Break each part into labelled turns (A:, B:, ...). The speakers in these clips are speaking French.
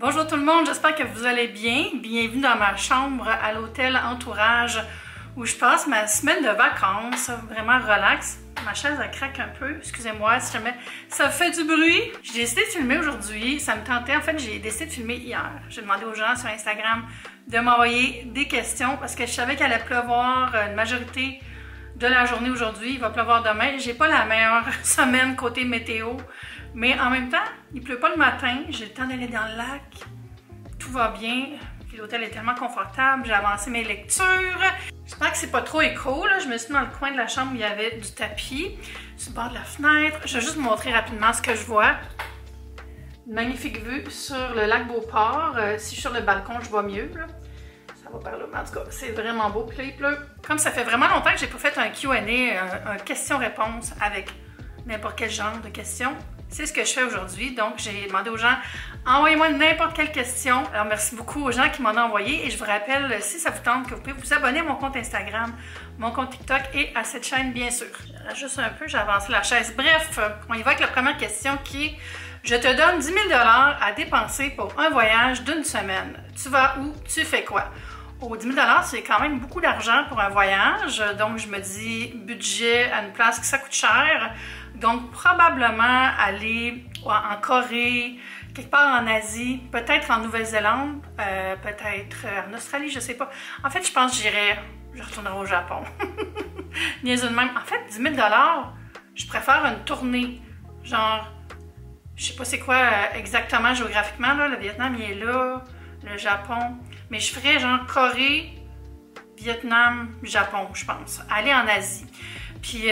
A: Bonjour tout le monde, j'espère que vous allez bien. Bienvenue dans ma chambre à l'hôtel Entourage où je passe ma semaine de vacances, vraiment relax. Ma chaise elle craque un peu, excusez-moi si jamais ça fait du bruit. J'ai décidé de filmer aujourd'hui, ça me tentait. En fait, j'ai décidé de filmer hier. J'ai demandé aux gens sur Instagram de m'envoyer des questions parce que je savais qu'il allait pleuvoir une majorité de la journée aujourd'hui. Il va pleuvoir demain. J'ai pas la meilleure semaine côté météo. Mais en même temps, il pleut pas le matin, j'ai le temps d'aller dans le lac, tout va bien, puis l'hôtel est tellement confortable, j'ai avancé mes lectures. J'espère que c'est pas trop écho, là. Je me suis mis dans le coin de la chambre où il y avait du tapis, sur le bord de la fenêtre. Je vais juste vous montrer rapidement ce que je vois. Une magnifique vue sur le lac Beauport. Si je suis sur le balcon, je vois mieux, là. Ça va par là, mais en tout cas, c'est vraiment beau, puis là, il pleut. Comme ça fait vraiment longtemps que j'ai pas fait un Q&A, un question-réponse avec n'importe quel genre de questions. C'est ce que je fais aujourd'hui, donc j'ai demandé aux gens, envoyez-moi n'importe quelle question. Alors merci beaucoup aux gens qui m'en ont envoyé et je vous rappelle, si ça vous tente, que vous pouvez vous abonner à mon compte Instagram, mon compte TikTok et à cette chaîne bien sûr. Juste un peu, j'ai avancé la chaise. Bref, on y va avec la première question qui est, je te donne 10 000 $ à dépenser pour un voyage d'une semaine. Tu vas où? Tu fais quoi? Oh, 10 000 $, c'est quand même beaucoup d'argent pour un voyage, donc je me dis budget à une place qui ça coûte cher. Donc, probablement aller en Corée, quelque part en Asie, peut-être en Nouvelle-Zélande, peut-être en Australie, je sais pas. En fait, je pense que je retournerai au Japon. Niaiseux de même. En fait, 10 000 $, je préfère une tournée. Genre, je sais pas c'est quoi exactement géographiquement, là. Le Vietnam, il est là, le Japon. Mais je ferais genre Corée, Vietnam, Japon, je pense. Aller en Asie. Puis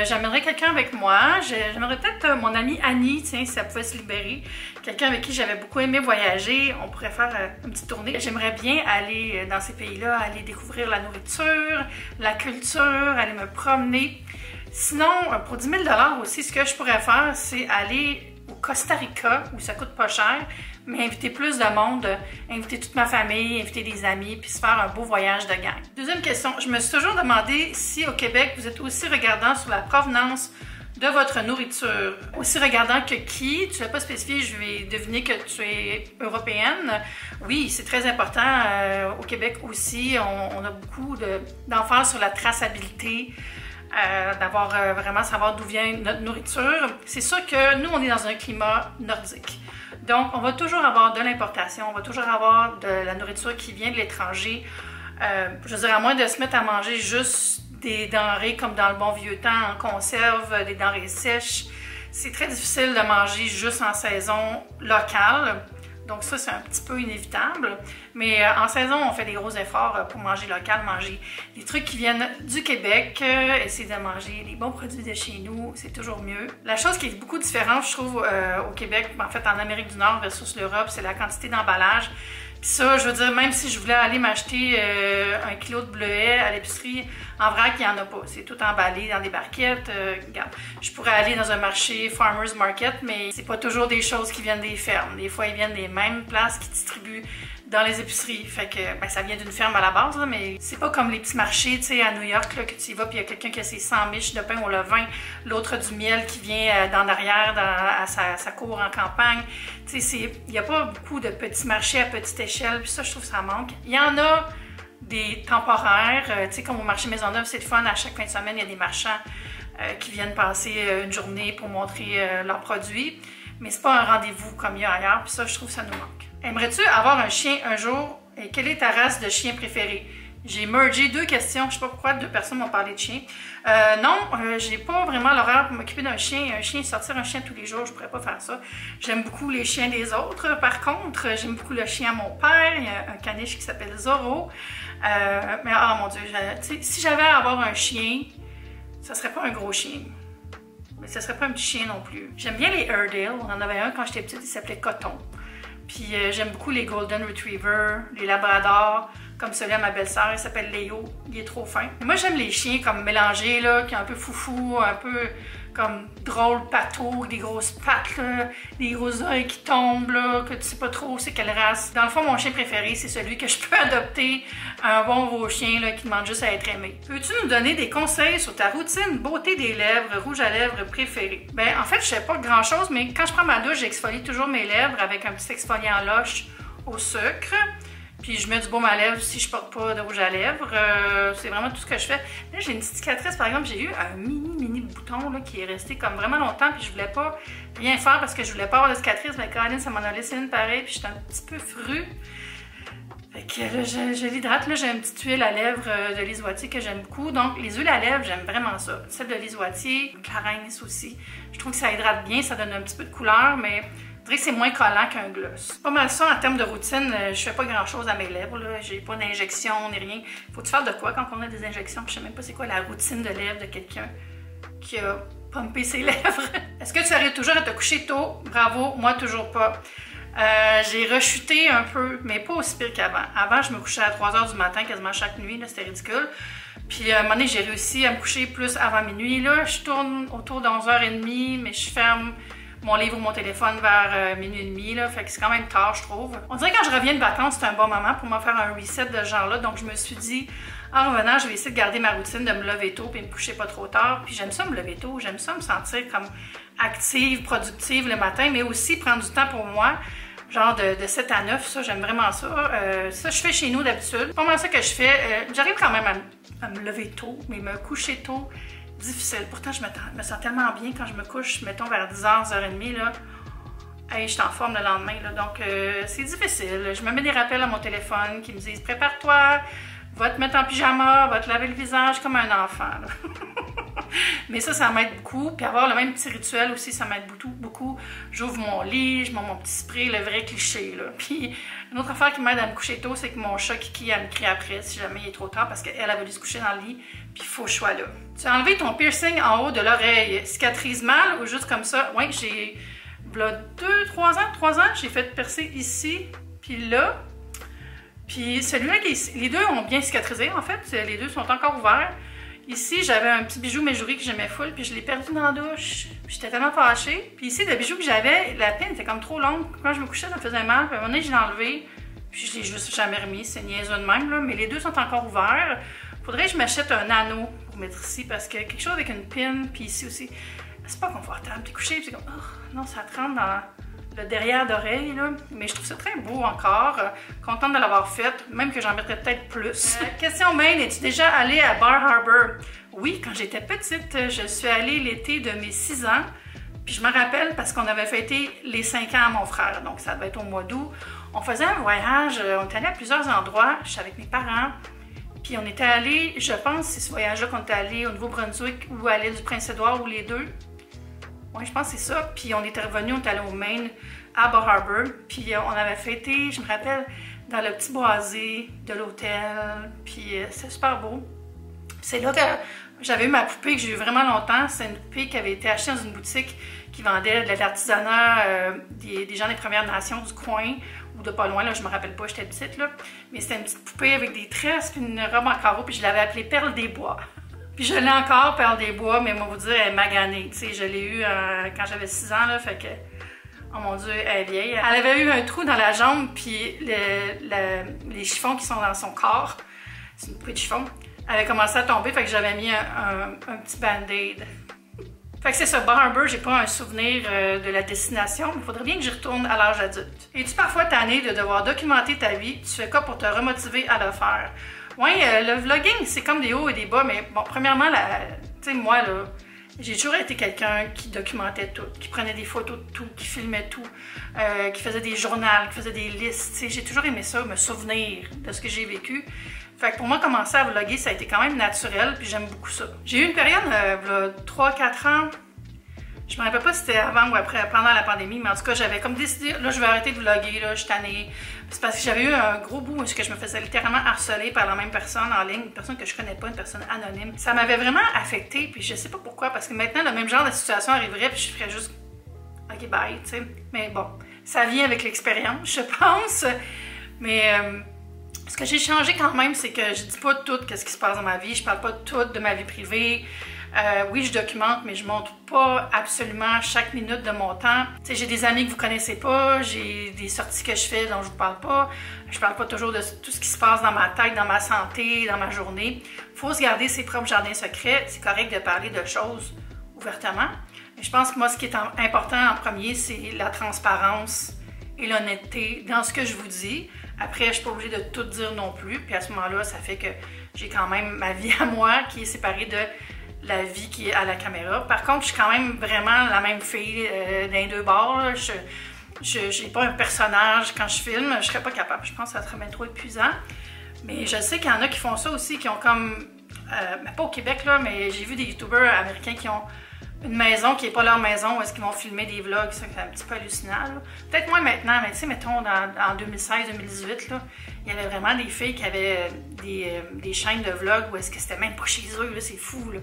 A: j'amènerais quelqu'un avec moi. J'aimerais peut-être mon amie Annie, tiens, si ça pouvait se libérer. Quelqu'un avec qui j'avais beaucoup aimé voyager. On pourrait faire une petite tournée. J'aimerais bien aller dans ces pays-là, aller découvrir la nourriture, la culture, aller me promener. Sinon, pour 10 000 $ aussi, ce que je pourrais faire, c'est aller au Costa Rica, où ça coûte pas cher, mais inviter plus de monde, inviter toute ma famille, inviter des amis, puis se faire un beau voyage de gang. Deuxième question, je me suis toujours demandé si au Québec, vous êtes aussi regardant sur la provenance de votre nourriture. Aussi regardant que qui, tu l'as pas spécifié, je vais deviner que tu es européenne. Oui, c'est très important. Au Québec aussi, on a beaucoup d'emphase sur la traçabilité. D'avoir vraiment savoir d'où vient notre nourriture. C'est sûr que nous, on est dans un climat nordique. Donc, on va toujours avoir de l'importation, on va toujours avoir de la nourriture qui vient de l'étranger. Je veux dire, à moins de se mettre à manger juste des denrées comme dans le bon vieux temps, en conserve, des denrées sèches, c'est très difficile de manger juste en saison locale. Donc ça, c'est un petit peu inévitable. Mais en saison, on fait des gros efforts pour manger local, manger des trucs qui viennent du Québec, essayer de manger les bons produits de chez nous, c'est toujours mieux. La chose qui est beaucoup différente, je trouve, au Québec, en fait en Amérique du Nord versus l'Europe, c'est la quantité d'emballage. Puis ça, je veux dire, même si je voulais aller m'acheter 1 kilo de bleuets à l'épicerie, en vrac, il n'y en a pas. C'est tout emballé dans des barquettes. Regarde, je pourrais aller dans un marché Farmers Market, mais c'est pas toujours des choses qui viennent des fermes. Des fois, ils viennent des mêmes places qui distribuent dans les épiceries. Fait que, ben, ça vient d'une ferme à la base, là, mais c'est pas comme les petits marchés, tu sais, à New York, là, que tu y vas, puis il y a quelqu'un qui a ses 100 miches de pain au levain, l'autre du miel qui vient d'en arrière, à sa cour en campagne. Tu sais, il n'y a pas beaucoup de petits marchés à petite échelle, puis ça, je trouve que ça manque. Il y en a des temporaires, tu sais, comme au marché Maisonneuve, c'est le fun, à chaque fin de semaine, il y a des marchands qui viennent passer une journée pour montrer leurs produits, mais c'est pas un rendez-vous comme il y a ailleurs, puis ça, je trouve que ça nous manque. Aimerais-tu avoir un chien un jour et quelle est ta race de chien préférée? J'ai mergé 2 questions, je sais pas pourquoi 2 personnes m'ont parlé de chien. Non, j'ai pas vraiment l'horaire pour m'occuper d'un chien. Sortir un chien tous les jours, je pourrais pas faire ça. J'aime beaucoup les chiens des autres. Par contre, j'aime beaucoup le chien à mon père. Il y a un caniche qui s'appelle Zorro. Mais oh mon Dieu, si j'avais à avoir un chien, ça serait pas un gros chien. Mais ça serait pas un petit chien non plus. J'aime bien les Airedale. On en avait un quand j'étais petite, il s'appelait Coton. Puis j'aime beaucoup les Golden Retriever, les Labradors, comme celui à ma belle-sœur, il s'appelle Léo, il est trop fin. Moi j'aime les chiens comme mélangés, là, qui est un peu foufou, un peu comme drôle, pâteau, des grosses pattes, là, des gros œils qui tombent, là, que tu sais pas trop c'est quelle race. Dans le fond, mon chien préféré, c'est celui que je peux adopter, un bon gros chien là, qui demande juste à être aimé. Peux-tu nous donner des conseils sur ta routine beauté des lèvres, rouge à lèvres préférée? Ben, en fait, je sais pas grand-chose, mais quand je prends ma douche, j'exfolie toujours mes lèvres avec un petit exfoliant Lush au sucre. Puis je mets du baume à lèvres si je porte pas de rouge à lèvres. C'est vraiment tout ce que je fais. Là, j'ai une petite cicatrice, par exemple, j'ai eu un mini bouton là, qui est resté comme vraiment longtemps. Puis je voulais pas rien faire parce que je voulais pas avoir de cicatrice. Mais Caroline, ça m'en a laissé une pareille. Puis j'étais un petit peu frue. Fait que là, je l'hydrate. Là, j'ai une petite huile à lèvres de Lise Wattier que j'aime beaucoup. Donc, les huiles à lèvres, j'aime vraiment ça. Celle de Lise Wattier, Clarins aussi. Je trouve que ça hydrate bien, ça donne un petit peu de couleur, mais je dirais que c'est moins collant qu'un gloss. C'est pas mal ça en termes de routine. Je fais pas grand-chose à mes lèvres. J'ai pas d'injection ni rien. Faut-tu faire de quoi quand on a des injections? Je sais même pas c'est quoi la routine de lèvres de quelqu'un qui a pompé ses lèvres. Est-ce que tu arrives toujours à te coucher tôt? Bravo, moi toujours pas. J'ai rechuté un peu, mais pas aussi pire qu'avant. Avant, je me couchais à 3 h du matin quasiment chaque nuit, c'était ridicule. Puis à un moment donné, j'ai réussi à me coucher plus avant minuit. Là, je tourne autour de 11h30, mais je ferme mon livre ou mon téléphone vers minuit et demi. Là, fait que c'est quand même tard, je trouve. On dirait que quand je reviens de vacances, c'est un bon moment pour me faire un reset de ce genre-là. Donc je me suis dit, en revenant, je vais essayer de garder ma routine, de me lever tôt et me coucher pas trop tard. Puis j'aime ça me lever tôt, j'aime ça me sentir comme active, productive le matin, mais aussi prendre du temps pour moi. Genre de 7 à 9, ça, j'aime vraiment ça. Ça, je fais chez nous d'habitude. C'est pas mal ça que je fais. J'arrive quand même à me lever tôt, mais me coucher tôt, difficile. Pourtant, je me sens tellement bien quand je me couche, mettons vers 10h, 10h30, là. Hey, je suis en forme le lendemain, là. Donc, c'est difficile. Je me mets des rappels à mon téléphone qui me disent « Prépare-toi, va te mettre en pyjama, va te laver le visage comme un enfant. » Mais ça m'aide beaucoup. Puis avoir le même petit rituel aussi, ça m'aide beaucoup. J'ouvre mon lit, je mets mon petit spray, le vrai cliché. Là. Puis une autre affaire qui m'aide à me coucher tôt, c'est que mon chat Kiki, elle me crie après si jamais il est trop tard parce qu'elle a voulu se coucher dans le lit. Puis il faut que je sois là. Tu as enlevé ton piercing en haut de l'oreille. Cicatrise mal ou juste comme ça? Oui, j'ai... Là, 3 ans, j'ai fait percer ici, puis là. Puis celui-là, les deux ont bien cicatrisé en fait. Les deux sont encore ouverts. Ici, j'avais un petit bijou Méjouri que j'aimais full, puis je l'ai perdu dans la douche. J'étais tellement fâchée. Puis ici, le bijou que j'avais, la pine était comme trop longue. Quand je me couchais, ça me faisait mal. Puis à un moment donné, je l'ai enlevé. Puis je l'ai juste jamais remis. C'est niaiseux de même, là. Mais les deux sont encore ouverts. Faudrait que je m'achète un anneau pour mettre ici, parce que quelque chose avec une pine, puis ici aussi, c'est pas confortable. Puis coucher, puis c'est comme, oh, non, ça te rentre dans le derrière d'oreille, là. Mais je trouve ça très beau encore. Contente de l'avoir fait, même que j'en mettrais peut-être plus. Question main, es-tu déjà allée à Bar Harbor? Oui, quand j'étais petite, je suis allée l'été de mes 6 ans. Puis je me rappelle parce qu'on avait fêté les 5 ans à mon frère, donc ça devait être au mois d'août. On faisait un voyage, on était allé à plusieurs endroits, je suis avec mes parents. Puis on était allé, je pense, c'est ce voyage-là qu'on était allé au Nouveau-Brunswick ou à l'île du Prince-Édouard ou les deux. Oui, je pense que c'est ça. Puis on était revenus, on était allé au Maine, à Bar Harbor. Puis on avait fêté, je me rappelle, dans le petit boisé de l'hôtel. Puis c'est super beau. C'est là que j'avais eu ma poupée que j'ai eu vraiment longtemps. C'est une poupée qui avait été achetée dans une boutique qui vendait de l'artisanat des gens des Premières Nations du coin ou de pas loin, là, je me rappelle pas, j'étais petite, là. Mais c'était une petite poupée avec des tresses puis une robe en carreau, puis je l'avais appelée Perle des Bois. Puis je l'ai encore, Perle des Bois, mais moi vous dire, elle est maganée. Tu sais, je l'ai eue quand j'avais 6 ans, là, fait que... Oh mon Dieu, elle est vieille. Elle avait eu un trou dans la jambe, puis les chiffons qui sont dans son corps, c'est une poupée de chiffon, avait commencé à tomber, fait que j'avais mis un petit band-aid. Fait que c'est ça, Bar Harbor, j'ai pas un souvenir de la destination, mais il faudrait bien que j'y retourne à l'âge adulte. Es-tu parfois tanné de devoir documenter ta vie? Tu fais quoi pour te remotiver à le faire? Oui, le vlogging, c'est comme des hauts et des bas, mais bon, premièrement, tu sais, moi, là, j'ai toujours été quelqu'un qui documentait tout, qui prenait des photos de tout, qui filmait tout, qui faisait des journaux, qui faisait des listes. Tu sais, j'ai toujours aimé ça, me souvenir de ce que j'ai vécu. Fait que pour moi, commencer à vlogger, ça a été quand même naturel, puis j'aime beaucoup ça. J'ai eu une période, 3-4 ans, je me rappelle pas si c'était avant ou après, pendant la pandémie, mais en tout cas, j'avais comme décidé, là, je vais arrêter de vlogger, là, je suis tannée. C'est parce que j'avais eu un gros bout où je me faisais littéralement harceler par la même personne en ligne, une personne que je connais pas, une personne anonyme. Ça m'avait vraiment affectée, puis je sais pas pourquoi, parce que maintenant, le même genre de situation arriverait, puis je ferais juste, ok, bye, tu sais. Mais bon, ça vient avec l'expérience, je pense. Mais... ce que j'ai changé quand même, c'est que je dis pas tout ce qui se passe dans ma vie, je parle pas tout de ma vie privée. Oui, je documente, mais je montre pas absolument chaque minute de mon temps. Tu sais, j'ai des amis que vous connaissez pas, j'ai des sorties que je fais dont je vous parle pas. Je parle pas toujours de tout ce qui se passe dans ma tête, dans ma santé, dans ma journée. Faut se garder ses propres jardins secrets. C'est correct de parler de choses ouvertement. Mais je pense que moi, ce qui est important en premier, c'est la transparence et l'honnêteté dans ce que je vous dis. Après, je ne suis pas obligée de tout dire non plus. Puis à ce moment-là, ça fait que j'ai quand même ma vie à moi qui est séparée de la vie qui est à la caméra. Par contre, je suis quand même vraiment la même fille dans les deux bords. Je n'ai pas un personnage quand je filme. Je ne serais pas capable. Je pense que ça serait bien trop épuisant. Mais je sais qu'il y en a qui font ça aussi, qui ont comme... pas au Québec, là, mais j'ai vu des youtubeurs américains qui ont une maison qui n'est pas leur maison, où est-ce qu'ils vont filmer des vlogs, ça c'est un petit peu hallucinant. Peut-être moins maintenant, mais tu sais, mettons, en 2016-2018, il y avait vraiment des filles qui avaient des chaînes de vlogs où est-ce que c'était même pas chez eux, c'est fou, là.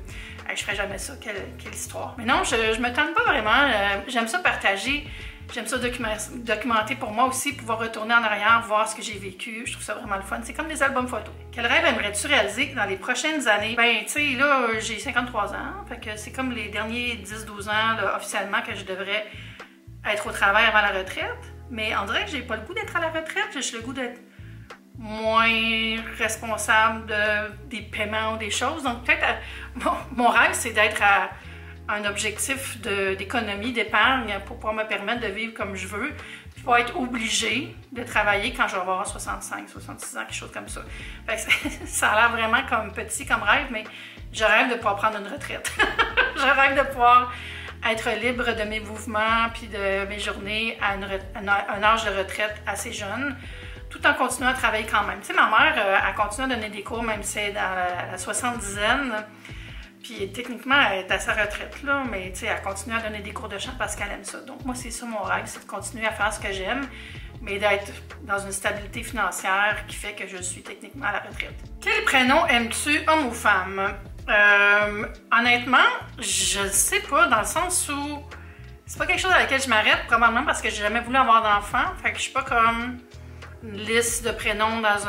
A: Je ferais jamais ça, quelle histoire. Mais non, je me tente pas vraiment, j'aime ça partager, j'aime ça documenter pour moi aussi, pouvoir retourner en arrière, voir ce que j'ai vécu, je trouve ça vraiment le fun. C'est comme des albums photos. Quel rêve aimerais-tu réaliser dans les prochaines années? Ben, tu sais, là, j'ai 53 ans, fait que c'est comme les derniers 10-12 ans, là, officiellement, que je devrais être au travail avant la retraite. Mais on dirait que j'ai pas le goût d'être à la retraite, j'ai le goût d'être moins responsable des paiements ou des choses. Donc, peut-être, mon rêve, c'est d'être à un objectif d'économie, d'épargne pour pouvoir me permettre de vivre comme je veux, puis pas être obligée de travailler quand je vais avoir 65, 66 ans, quelque chose comme ça. Fait que ça a l'air vraiment comme petit comme rêve, mais je rêve de pouvoir prendre une retraite. Je rêve de pouvoir être libre de mes mouvements puis de mes journées à un âge de retraite assez jeune, tout en continuant à travailler quand même. Tu sais, ma mère, elle continue à donner des cours, même si elle est dans la 70aine. Puis techniquement, elle est à sa retraite, là, mais tu sais, elle continue à donner des cours de chant parce qu'elle aime ça. Donc moi, c'est ça mon rêve, c'est de continuer à faire ce que j'aime, mais d'être dans une stabilité financière qui fait que je suis techniquement à la retraite. Quel prénom aimes-tu, homme ou femme? Honnêtement, je sais pas, dans le sens où c'est pas quelque chose à laquelle je m'arrête, probablement parce que j'ai jamais voulu avoir d'enfant, fait que je suis pas comme une liste de prénoms dans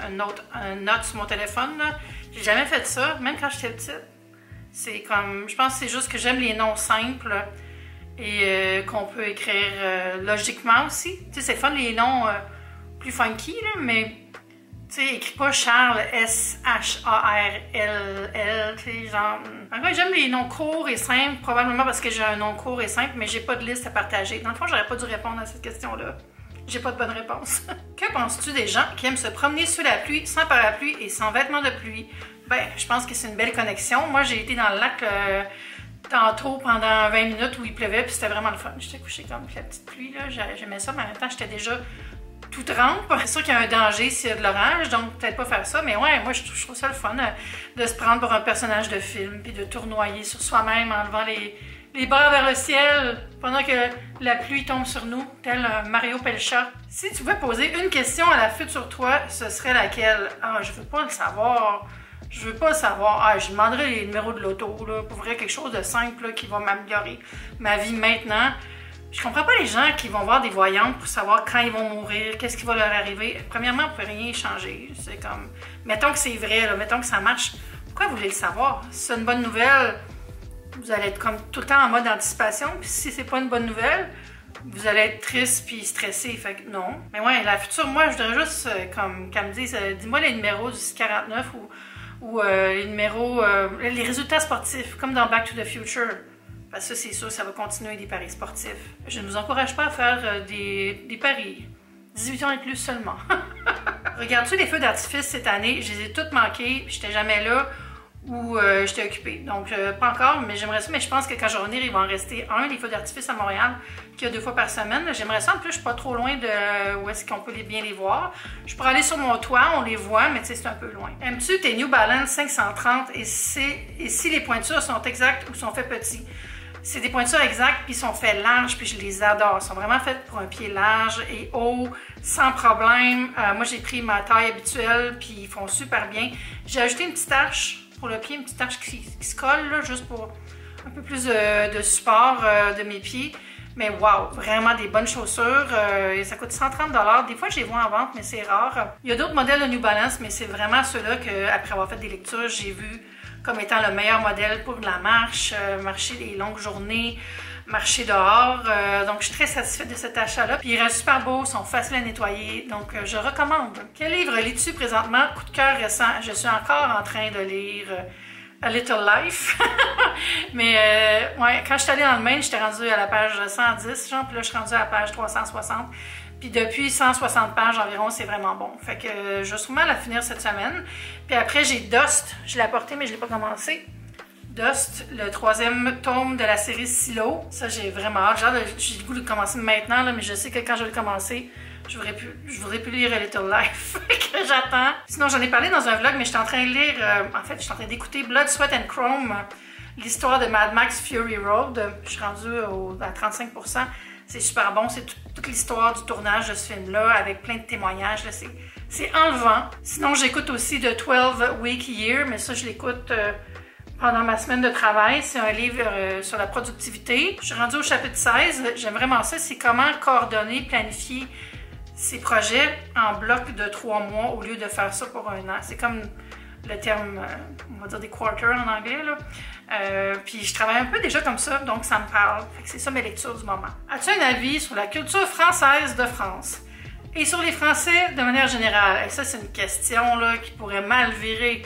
A: une note sur mon téléphone, là. J'ai jamais fait ça, même quand j'étais petite. C'est comme, je pense que c'est juste que j'aime les noms simples et qu'on peut écrire logiquement aussi. Tu sais, c'est fun les noms plus funky, là, mais tu sais, écris pas Charles, S-H-A-R-L-L, tu sais, genre... En fait, j'aime les noms courts et simples, probablement parce que j'ai un nom court et simple, mais j'ai pas de liste à partager. Dans le fond, j'aurais pas dû répondre à cette question-là. J'ai pas de bonne réponse. Que penses-tu des gens qui aiment se promener sous la pluie, sans parapluie et sans vêtements de pluie? Ben, je pense que c'est une belle connexion. Moi, j'ai été dans le lac tantôt pendant 20 minutes où il pleuvait, puis c'était vraiment le fun. J'étais couchée comme la petite pluie, là. J'aimais ça, mais en même temps, j'étais déjà tout trempe. C'est sûr qu'il y a un danger s'il y a de l'orage, donc peut-être pas faire ça, mais ouais, moi, je trouve ça le fun de se prendre pour un personnage de film, puis de tournoyer sur soi-même en levant les bras vers le ciel pendant que la pluie tombe sur nous, tel Mario Pelcha. Si tu pouvais poser une question à la future toi, ce serait laquelle? Ah, je veux pas le savoir. Je veux pas le savoir. Ah, je demanderais les numéros de l'auto, là, pour vrai, quelque chose de simple là, qui va m'améliorer ma vie maintenant. Je comprends pas les gens qui vont voir des voyantes pour savoir quand ils vont mourir, qu'est-ce qui va leur arriver. Premièrement, on peut rien changer. C'est comme, mettons que c'est vrai, là, mettons que ça marche. Pourquoi vous voulez le savoir? Si c'est une bonne nouvelle, vous allez être comme tout le temps en mode anticipation. Puis si c'est pas une bonne nouvelle, vous allez être triste puis stressé. Fait que non. Mais ouais, la future, moi, je voudrais juste comme qu'elle me dise, dis-moi les numéros du 49 ou les numéros, les résultats sportifs, comme dans Back to the Future. Parce que c'est sûr, ça va continuer des paris sportifs. Je ne vous encourage pas à faire des paris. 18 ans et plus seulement. Regardes-tu les feux d'artifice cette année? Je les ai toutes manquées, j'étais jamais là ou j'étais occupée. Donc, pas encore, mais j'aimerais ça. Mais je pense que quand je vais revenir, il va en rester un, les feux d'artifice à Montréal, qu'il y a 2 fois par semaine. J'aimerais ça. En plus, je suis pas trop loin de où est-ce qu'on peut bien les voir. Je pourrais aller sur mon toit, on les voit, mais tu sais, c'est un peu loin. Aimes-tu tes New Balance 530 et si les pointures sont exactes ou sont faites petits? C'est des pointures exactes, puis ils sont faits larges, puis je les adore. Ils sont vraiment faits pour un pied large et haut, sans problème. Moi, j'ai pris ma taille habituelle, puis ils font super bien. J'ai ajouté une petite tache pour le pied, une petite tache qui se colle, là, juste pour un peu plus de support de mes pieds. Mais wow, vraiment des bonnes chaussures. Ça coûte 130 $. Des fois, je les vois en vente, mais c'est rare. Il y a d'autres modèles de New Balance, mais c'est vraiment ceux-là qu'après avoir fait des lectures, j'ai vu comme étant le meilleur modèle pour la marche, marcher les longues journées, marcher dehors. Donc, je suis très satisfaite de cet achat-là. Puis, ils restent super beaux, sont faciles à nettoyer. Donc, je recommande. Quel livre lis-tu présentement? Coup de cœur récent. Je suis encore en train de lire A Little Life. Mais ouais, quand je suis allée dans le Maine, j'étais rendue à la page 110, genre, puis là, je suis rendue à la page 360. Puis depuis 160 pages environ, c'est vraiment bon. Fait que je vais sûrement la finir cette semaine. Puis après, j'ai Dust. Je l'ai apporté, mais je ne l'ai pas commencé. Dust, le 3e tome de la série Silo. Ça, j'ai vraiment hâte. J'ai le goût de commencer maintenant, là, mais je sais que quand je vais le commencer, je voudrais plus lire A Little Life. que j'attends. Sinon, j'en ai parlé dans un vlog, mais j'étais en train de lire... en fait, j'étais en train d'écouter Blood, Sweat and Chrome, l'histoire de Mad Max Fury Road. Je suis rendue à 35%. C'est super bon. C'est toute l'histoire du tournage de ce film-là, avec plein de témoignages. C'est enlevant. Sinon, j'écoute aussi The 12 Week Year, mais ça, je l'écoute... pendant ma semaine de travail. C'est un livre sur la productivité. Je suis rendue au chapitre 16. J'aime vraiment ça. C'est comment coordonner, planifier ses projets en blocs de 3 mois au lieu de faire ça pour 1 an. C'est comme le terme, on va dire des quarters en anglais, là. Puis je travaille un peu déjà comme ça, donc ça me parle. C'est ça mes lectures du moment. As-tu un avis sur la culture française de France? Et sur les Français de manière générale? Et ça, c'est une question là, qui pourrait mal virer.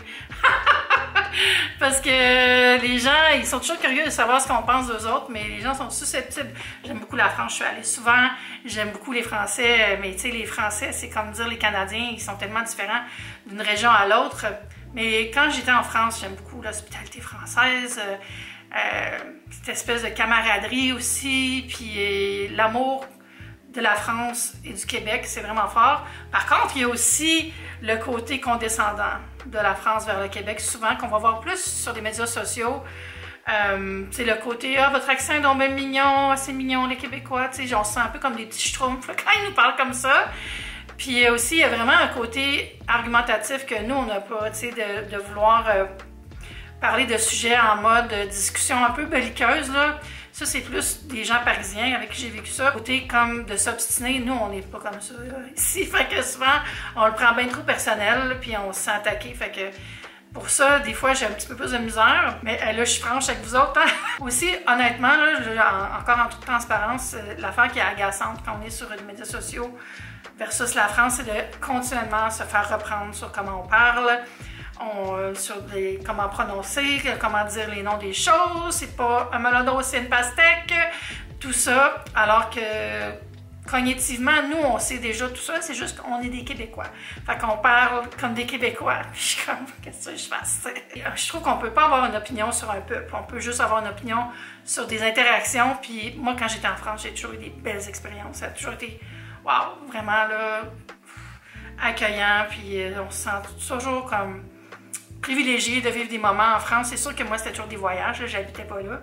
A: Parce que les gens, ils sont toujours curieux de savoir ce qu'on pense d'eux autres, mais les gens sont susceptibles. J'aime beaucoup la France, je suis allée souvent. J'aime beaucoup les Français, mais tu sais, les Français, c'est comme dire les Canadiens, ils sont tellement différents d'une région à l'autre. Mais quand j'étais en France, j'aime beaucoup l'hospitalité française, cette espèce de camaraderie aussi, puis l'amour de la France et du Québec, c'est vraiment fort. Par contre, il y a aussi le côté condescendant de la France vers le Québec, souvent qu'on va voir plus sur les médias sociaux. C'est le côté « Ah, votre accent est donc bien mignon, c'est mignon les Québécois », tu sais, on se sent un peu comme des petits schtroumpfs quand ils nous parlent comme ça. Puis aussi, il y a vraiment un côté argumentatif que nous, on n'a pas, tu sais, de vouloir parler de sujets en mode discussion un peu belliqueuse, là. Ça, c'est plus des gens parisiens avec qui j'ai vécu ça. Côté comme de s'obstiner, nous, on n'est pas comme ça là, ici. Fait que souvent, on le prend bien trop personnel, puis on se sent attaqué. Fait que pour ça, des fois, j'ai un petit peu plus de misère. Mais là, je suis franche avec vous autres. Hein? Aussi, honnêtement, là, encore en toute transparence, l'affaire qui est agaçante quand on est sur les médias sociaux versus la France, c'est de continuellement se faire reprendre sur comment on parle. Sur comment prononcer, comment dire les noms des choses, c'est pas un melon c'est une pastèque, tout ça, alors que cognitivement, nous, on sait déjà tout ça, c'est juste qu'on est des Québécois. Fait qu'on parle comme des Québécois. Puis je suis comme, qu'est-ce que je fasse? Je trouve qu'on peut pas avoir une opinion sur un peuple, on peut juste avoir une opinion sur des interactions, puis moi, quand j'étais en France, j'ai toujours eu des belles expériences, ça a toujours été, waouh, vraiment, là, accueillant, puis on se sent toujours comme privilégié de vivre des moments en France. C'est sûr que moi, c'était toujours des voyages, j'habitais pas là.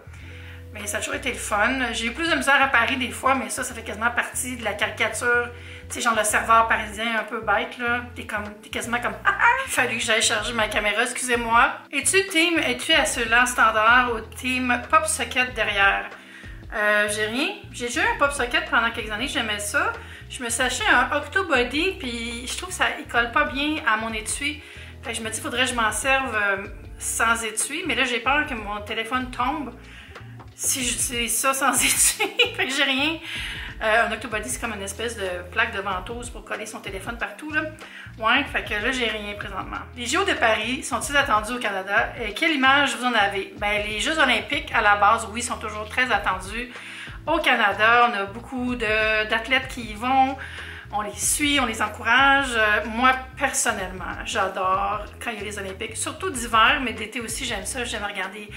A: Mais ça a toujours été le fun. J'ai eu plus de misère à Paris des fois, mais ça fait quasiment partie de la caricature. Tu sais, genre le serveur parisien un peu bête, là. T'es quasiment comme il fallu que j'aille charger ma caméra, excusez-moi. Es-tu à standard ou team pop socket derrière? J'ai rien. J'ai déjà eu un pop socket pendant quelques années, j'aimais ça. Je me suis acheté un Octobody, puis je trouve que ça il colle pas bien à mon étui. Fait que je me dis, faudrait que je m'en serve sans étui, mais là, j'ai peur que mon téléphone tombe si j'utilise ça sans étui. Fait que j'ai rien. Un Octobody, c'est comme une espèce de plaque de ventouse pour coller son téléphone partout, là. Ouais, fait que là, j'ai rien présentement. Les JO de Paris sont-ils attendus au Canada? Quelle image vous en avez? Ben, les Jeux olympiques, à la base, oui, sont toujours très attendus. Au Canada, on a beaucoup d'athlètes qui y vont. On les suit, on les encourage. Moi, personnellement, j'adore quand il y a les Olympiques, surtout d'hiver, mais d'été aussi, j'aime ça. J'aime regarder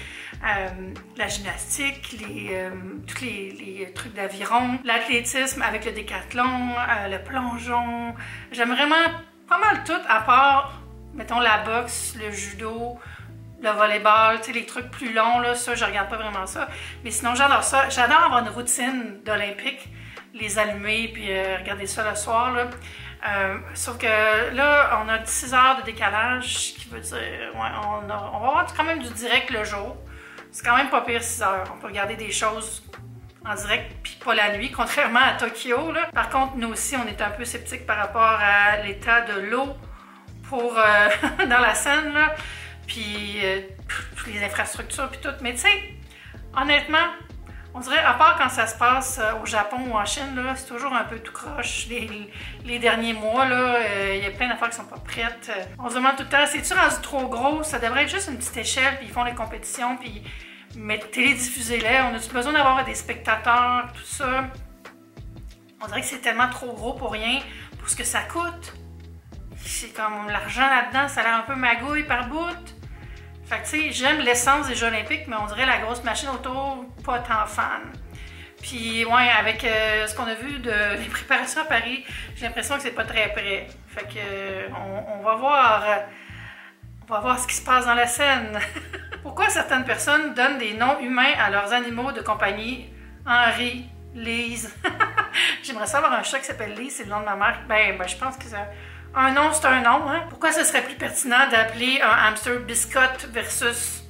A: la gymnastique, tous les trucs d'aviron, l'athlétisme avec le décathlon, le plongeon. J'aime vraiment pas mal tout, à part, mettons, la boxe, le judo, le volleyball, tu sais, les trucs plus longs, là, ça, je regarde pas vraiment ça. Mais sinon, j'adore ça. J'adore avoir une routine d'Olympique, les allumer, puis regarder ça le soir, là. Sauf que là, on a 6 heures de décalage, qui veut dire, ouais, on va avoir quand même du direct le jour. C'est quand même pas pire 6 heures. On peut regarder des choses en direct, puis pas la nuit, contrairement à Tokyo, là. Par contre, nous aussi, on est un peu sceptiques par rapport à l'état de l'eau pour dans la Seine, là. Puis les infrastructures, puis tout. Mais tu sais, honnêtement, on dirait, à part quand ça se passe au Japon ou en Chine, là, c'est toujours un peu tout croche. Les derniers mois, là, il y a plein d'affaires qui sont pas prêtes. On se demande tout le temps, c'est-tu rendu trop gros? Ça devrait être juste une petite échelle, puis ils font les compétitions, puis mais télédiffusez-les. On a-tu besoin d'avoir des spectateurs, tout ça? On dirait que c'est tellement trop gros pour rien, pour ce que ça coûte. C'est comme l'argent là-dedans, ça a l'air un peu magouille par bout. Fait que tu sais, j'aime l'essence des Jeux olympiques, mais on dirait la grosse machine autour, pas tant fan. Puis ouais, avec ce qu'on a vu des préparations à Paris, j'ai l'impression que c'est pas très près. Fait que on va voir ce qui se passe dans la scène. Pourquoi certaines personnes donnent des noms humains à leurs animaux de compagnie? Henri, Lise. J'aimerais savoir un chat qui s'appelle Lise, c'est le nom de ma mère. Ben je pense que ça... Un nom, c'est un nom, hein? Pourquoi ce serait plus pertinent d'appeler un hamster Biscotte versus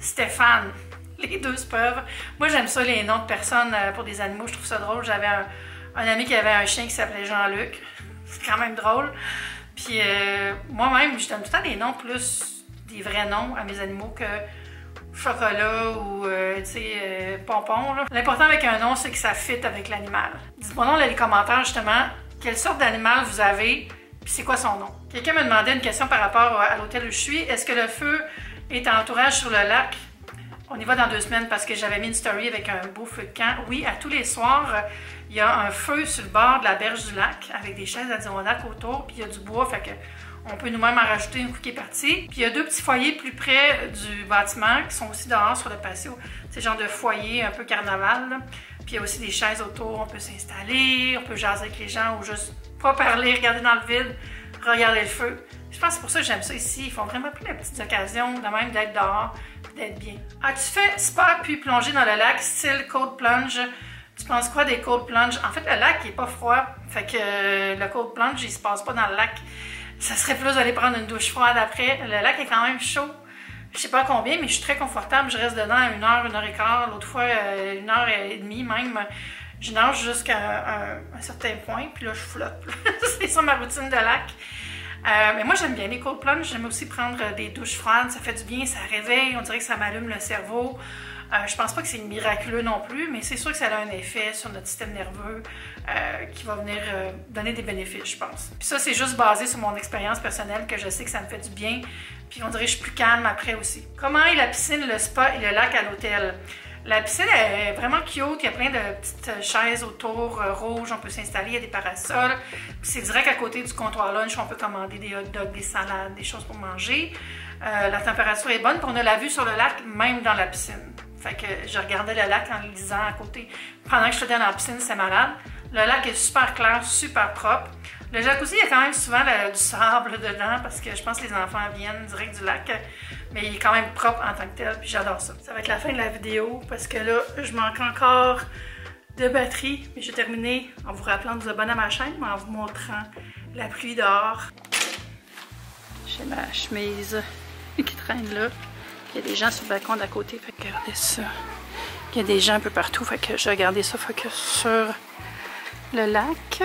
A: Stéphane? Les deux se peuvent. Moi, j'aime ça, les noms de personnes pour des animaux. Je trouve ça drôle. J'avais un ami qui avait un chien qui s'appelait Jean-Luc. C'est quand même drôle. Puis moi-même, je donne tout le temps des noms plus des vrais noms à mes animaux que Chocolat ou, tu sais, Pompon. L'important avec un nom, c'est que ça fit avec l'animal. Dites-moi dans les commentaires, justement, quelle sorte d'animal vous avez. Puis c'est quoi son nom? Quelqu'un me demandait une question par rapport à l'hôtel où je suis. Est-ce que le feu est en entourage sur le lac? On y va dans 2 semaines parce que j'avais mis une story avec un beau feu de camp. Oui, à tous les soirs, il y a un feu sur le bord de la berge du lac avec des chaises Adirondack autour. Puis il y a du bois, fait que on peut nous-mêmes en rajouter une coup qui est partie. Puis il y a 2 petits foyers plus près du bâtiment qui sont aussi dehors sur le patio. C'est genre de foyer un peu carnaval, là. Puis il y a aussi des chaises autour, on peut s'installer, on peut jaser avec les gens ou juste pas parler, regarder dans le vide, regarder le feu. Je pense que c'est pour ça que j'aime ça ici. Ils font vraiment plus de petites occasions de même d'être dehors, d'être bien. As-tu fait spa puis plonger dans le lac style cold plunge? Tu penses quoi des cold plunge? En fait, le lac il est pas froid, fait que le cold plunge il se passe pas dans le lac. Ça serait plus d'aller prendre une douche froide après. Le lac est quand même chaud. Je sais pas combien, mais je suis très confortable. Je reste dedans 1 heure, 1 heure et quart. L'autre fois, 1 heure et demie même. Je nage jusqu'à un certain point, puis là, je flotte. C'est ça ma routine de lac. Mais moi, j'aime bien les cold plunge. J'aime aussi prendre des douches froides. Ça fait du bien, ça réveille. On dirait que ça m'allume le cerveau. Je pense pas que c'est miraculeux non plus, mais c'est sûr que ça a un effet sur notre système nerveux qui va venir donner des bénéfices, je pense. Puis ça, c'est juste basé sur mon expérience personnelle que je sais que ça me fait du bien. Puis on dirait que je suis plus calme après aussi. Comment est la piscine, le spa et le lac à l'hôtel? La piscine est vraiment cute, il y a plein de petites chaises autour rouges, on peut s'installer, il y a des parasols. C'est direct à côté du comptoir lunch, on peut commander des hot dogs, des salades, des choses pour manger. La température est bonne, puis on a la vue sur le lac, même dans la piscine. Fait que je regardais le lac en le lisant à côté. Pendant que je faisais dans la piscine, c'est malade. Le lac est super clair, super propre. Le jacuzzi, il y a quand même souvent du sable dedans parce que je pense que les enfants viennent direct du lac. Mais il est quand même propre en tant que tel, puis j'adore ça. Ça va être la fin de la vidéo parce que là, je manque encore de batterie. Mais je vais terminer en vous rappelant de vous abonner à ma chaîne, mais en vous montrant la pluie dehors. J'ai ma chemise qui traîne là. Il y a des gens sur le balcon d'à côté, fait que regardez ça. Il y a des gens un peu partout, fait que je vais garder ça focus sur le lac.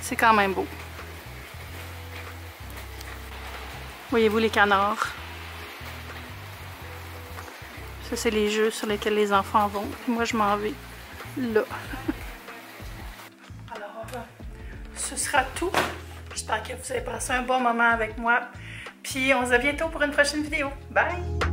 A: C'est quand même beau. Voyez-vous les canards? Ça, c'est les jeux sur lesquels les enfants vont. Moi, je m'en vais là. Alors, ce sera tout. J'espère que vous avez passé un bon moment avec moi. Puis on se dit à bientôt pour une prochaine vidéo. Bye!